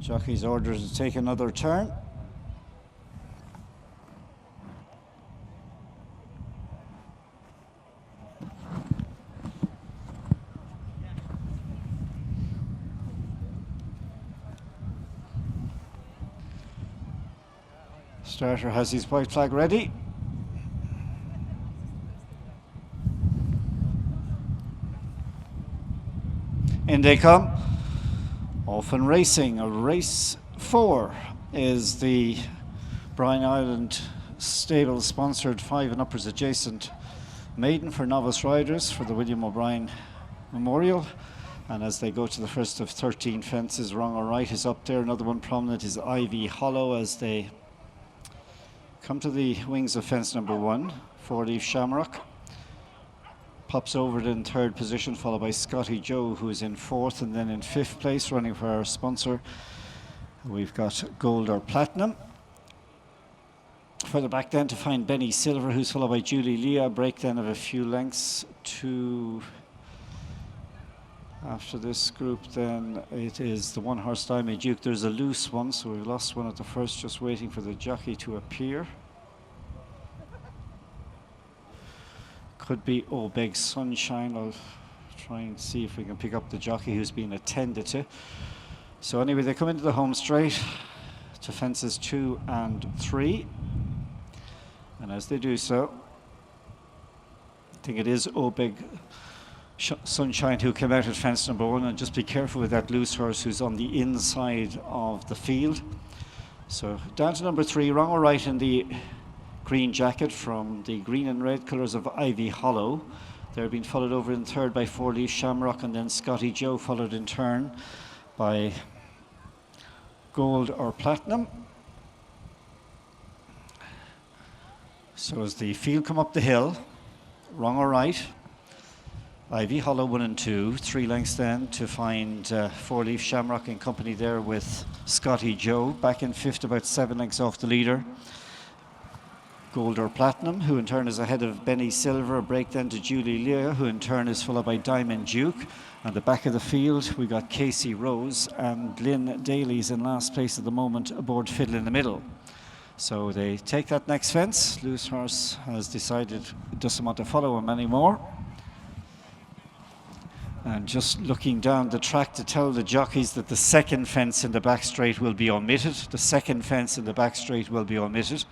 Jockey's ordered to take another turn. Starter has his white flag ready. In they come. Off and racing. Race 4 is the Bryan Island stable sponsored 5 and uppers adjacent Maiden for novice riders for the William O'Brien Memorial. And as they go to the first of 13 fences, wrong or right is up there. Another one prominent is IRE Hollow as they come to the wings of fence number 1. 4-leaf Shamrock pops over it in 3rd position, followed by Scotty Joe, who is in 4th, and then in 5th place, running for our sponsor, we've got Gold or Platinum. Further back then to find Benny Silver, who's followed by Julie Leah. Break then of a few lengths to after this group. Then it is the 1-horse Diamond Duke. There's a loose one, so we've lost one at the first, just waiting for the jockey to appear. Could be Oh Big Sunshine. I'll try and see if we can pick up the jockey who's been attended to. So anyway, they come into the home straight to fences 2 and 3. And as they do so, I think it is Oh Big Sunshine who came out at fence number 1, and just be careful with that loose horse who's on the inside of the field. So down to number 3, wrong or right in the green jacket from the green and red colours of IRE Hollow. They're being followed over in 3rd by 4-leaf Shamrock, and then Scotty Joe followed in turn by Gold or Platinum. So as the field come up the hill, wrong or right, IRE Hollow 1 and 2, 3 lengths then to find 4-leaf Shamrock in company there with Scotty Joe. Back in 5th, about 7 lengths off the leader, Gold or Platinum, who in turn is ahead of Benny Silver. A break then to Julie Leah, who in turn is followed by Diamond Duke. At the back of the field, we got Casey Rose, and Lynn Daly's in last place at the moment aboard Fiddle in the Middle. So they take that next fence. Loose horse has decided it doesn't want to follow him anymore. And just looking down the track to tell the jockeys that the second fence in the back straight will be omitted. The second fence in the back straight will be omitted.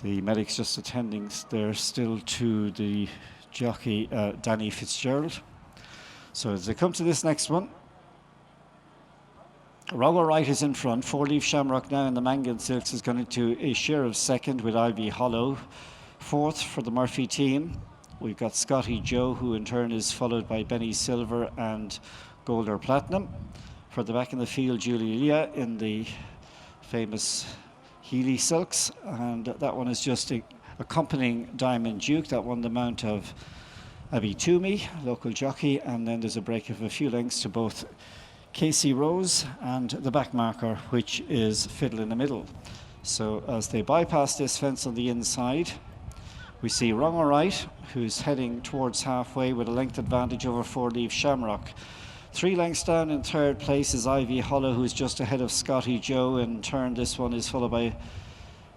The medic's just attending there still to the jockey, Danny Fitzgerald. So as they come to this next one, wrong or right is in front. 4-leaf Shamrock now in the Mangan Silks has gone into a share of 2nd with IRE Hollow. 4th for the Murphy team, we've got Scotty Joe, who in turn is followed by Benny Silver and Gold or Platinum. Further back in the field, Julie Leah in the famous Healy Silks, and that one is just accompanying Diamond Duke. That won the mount of Abby Toomey, local jockey, and then there's a break of a few lengths to both Casey Rose and the back marker, which is Fiddle in the Middle. So as they bypass this fence on the inside, we see wrong or right, who's heading towards halfway with a length advantage over 4-leaf Shamrock. 3 lengths down in 3rd place is IRE Hollow, who's just ahead of Scotty Joe. In turn, this one is followed by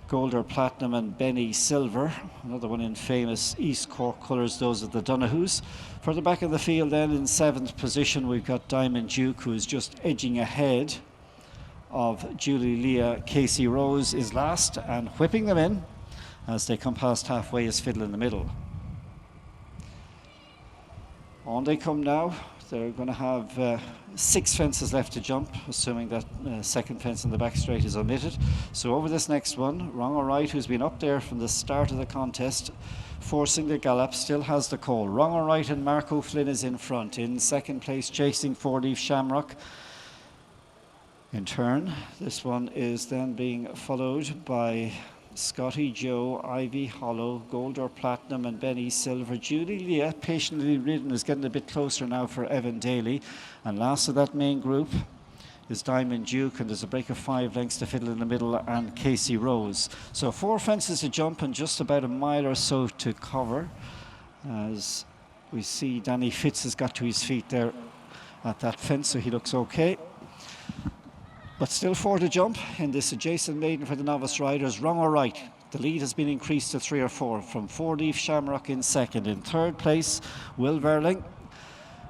Gold or Platinum and Benny Silver. Another one in famous East Cork colours, those of the Donahues. Further back in the field then, in 7th position, we've got Diamond Duke, who is just edging ahead of Julie Leah. Casey Rose is last, and whipping them in as they come past halfway is Fiddle in the Middle. On they come now. They're going to have 6 fences left to jump, assuming that second fence in the back straight is omitted. So over this next one, wrong or right, who's been up there from the start of the contest, forcing the gallop, still has the call. Wrong or right, and Marco Flynn is in front. In 2nd place, chasing 4-leaf Shamrock. In turn, this one is then being followed by Scotty Joe, IRE Hollow, Gold or Platinum, and Benny Silver. Julie Leah, patiently ridden, is getting a bit closer now for Evan Daly. And last of that main group is Diamond Duke, and there's a break of 5 lengths to Fiddle in the Middle and Casey Rose. So 4 fences to jump and just about a mile or so to cover, as we see Danny Fitz has got to his feet there at that fence, so he looks okay. But still 4 to jump in this adjacent maiden for the novice riders. Wrong or right? The lead has been increased to 3 or 4 from 4-Leaf Shamrock in second. In third place, Will Verling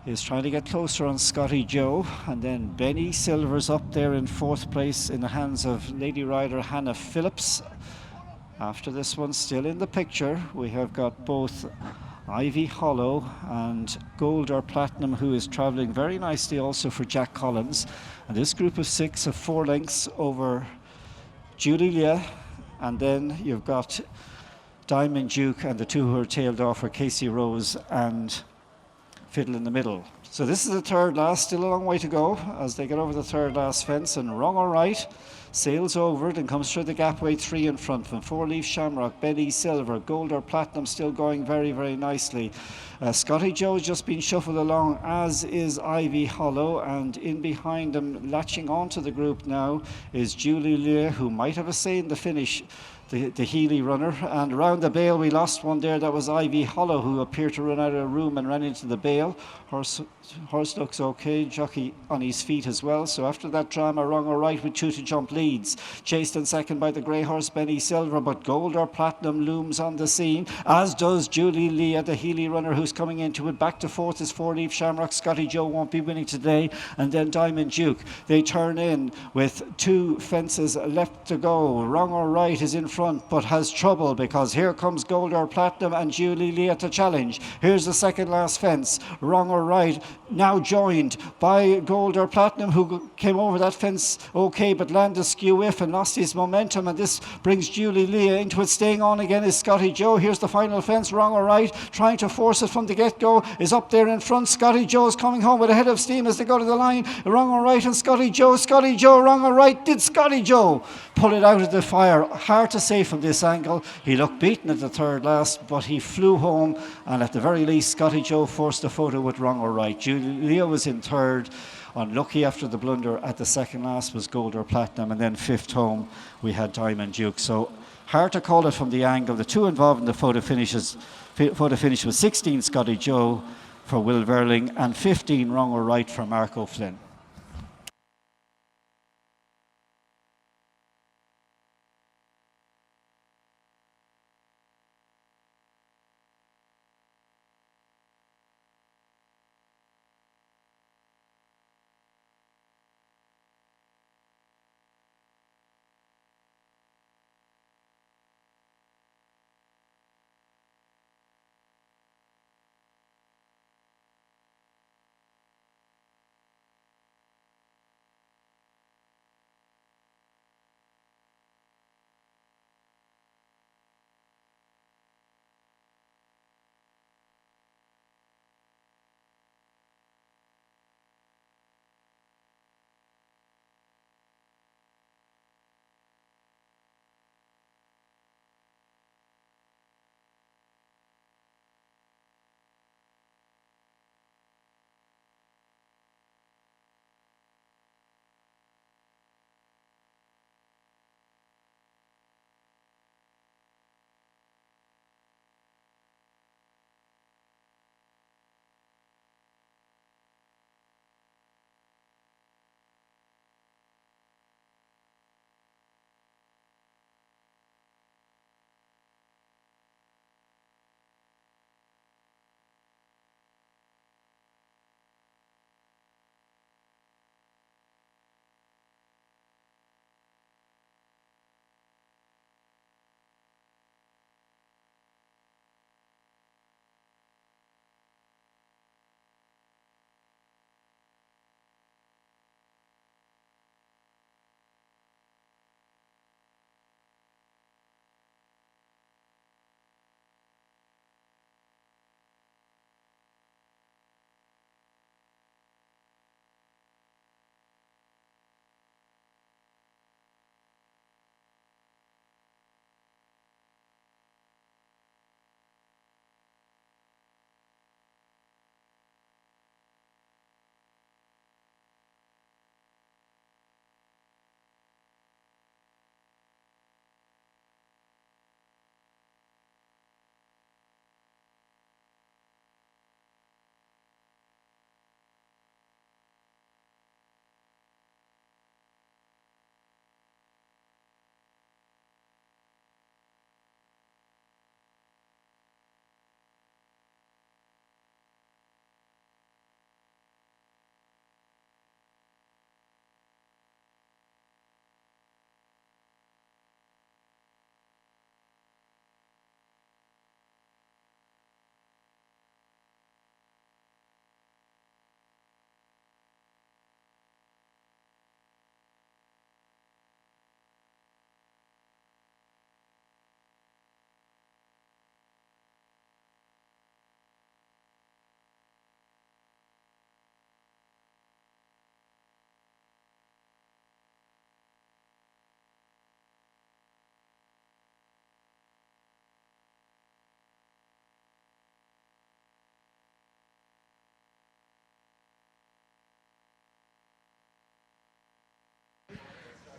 is trying to get closer on Scotty Joe, and then Benny Silver's up there in fourth place in the hands of lady rider Hannah Phillips. After this one, still in the picture, we have got both Ivy Hollow and Gold or Platinum, who is travelling very nicely also for Jack Collins. And this group of 6 have 4 lengths over Julie Leah, and then you've got Diamond Duke and the 2 who are tailed off are Casey Rose and Fiddle in the middle. So this is the third last, still a long way to go as they get over the third last fence, and Wrong or Right sails over it and comes through the gapway 3 in front from 4-Leaf Shamrock, Benny Silver, Gold or Platinum still going very, very nicely. Scotty Joe's just been shuffled along, as is Ivy Hollow, and in behind them, latching onto the group now, is Julie Lear, who might have a say in the finish, the Healy runner. And around the bail we lost one there, that was Ivy Hollow, who appeared to run out of room and ran into the bail. Horse looks okay, jockey on his feet as well. So after that drama, Wrong or Right with 2 to jump leads. Chased in second by the grey horse Benny Silver, but Gold or Platinum looms on the scene, as does Julie Leah, the Healy runner, who's coming into it. Back to fourth is 4-Leaf Shamrock. Scotty Joe won't be winning today, and then Diamond Duke. They turn in with 2 fences left to go. Wrong or Right is in front but has trouble, because here comes Gold or Platinum and Julie Leah to challenge. Here's the second last fence. Wrong or Right now joined by Gold or Platinum, who came over that fence okay but landed skew whiff and lost his momentum, and this brings Julie Leah into it. Staying on again is Scotty Joe. Here's the final fence. Wrong or Right trying to force it from the get-go is up there in front. Scotty Joe's coming home with a head of steam as they go to the line. Wrong or Right and Scotty Joe, Wrong or Right. Did Scotty Joe pull it out of the fire? Hard to say from this angle. He looked beaten at the third last, but he flew home, and at the very least Scotty Joe forced a photo with Wrong or Right. Julia was in third. Unlucky after the blunder at the second last was Gold or Platinum, and then fifth home we had Diamond Duke. So hard to call it from the angle. The 2 involved in the photo finish was 16 Scotty Joe for Will Verling and 15 Wrong or Right for Mark O'Flynn.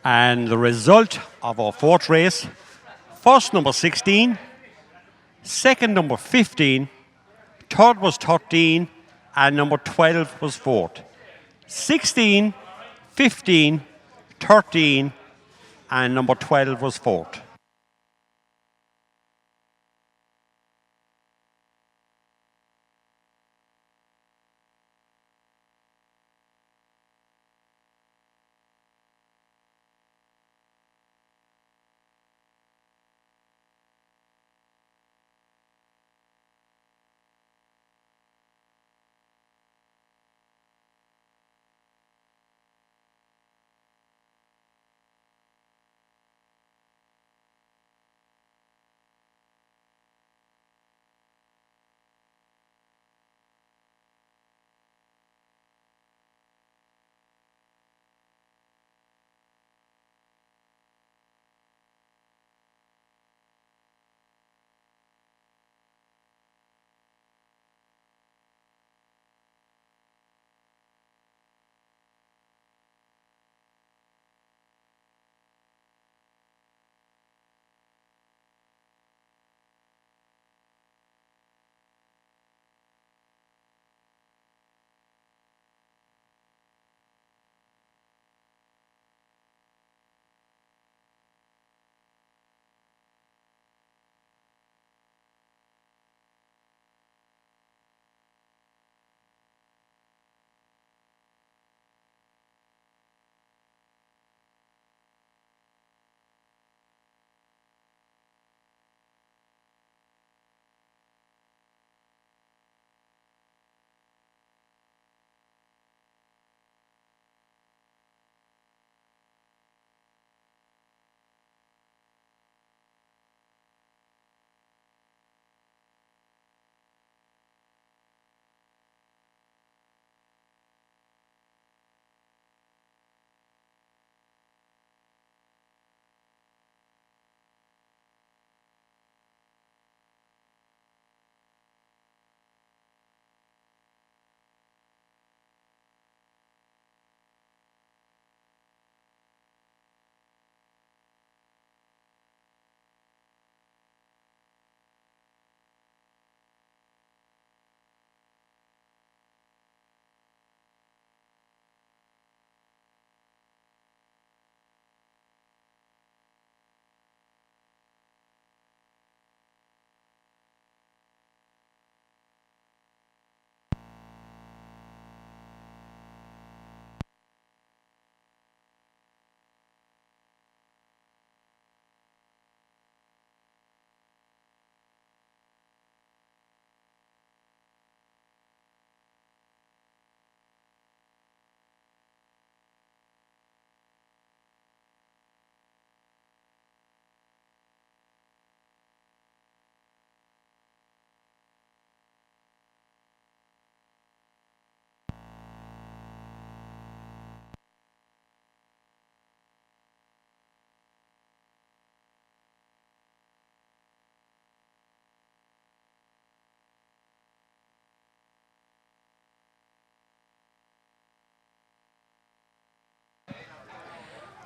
And the result of our fourth race, first number 16, second number 15, third was 13, and number 12 was fourth. 16, 15, 13, and number 12 was fourth.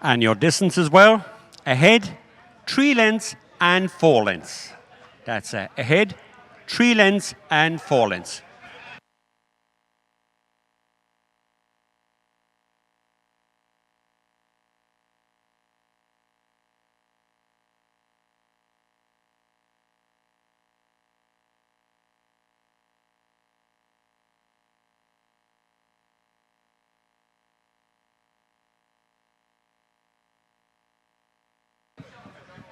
And your distance as well, ahead, 3 lengths and 4 lengths. That's ahead, 3 lengths and 4 lengths.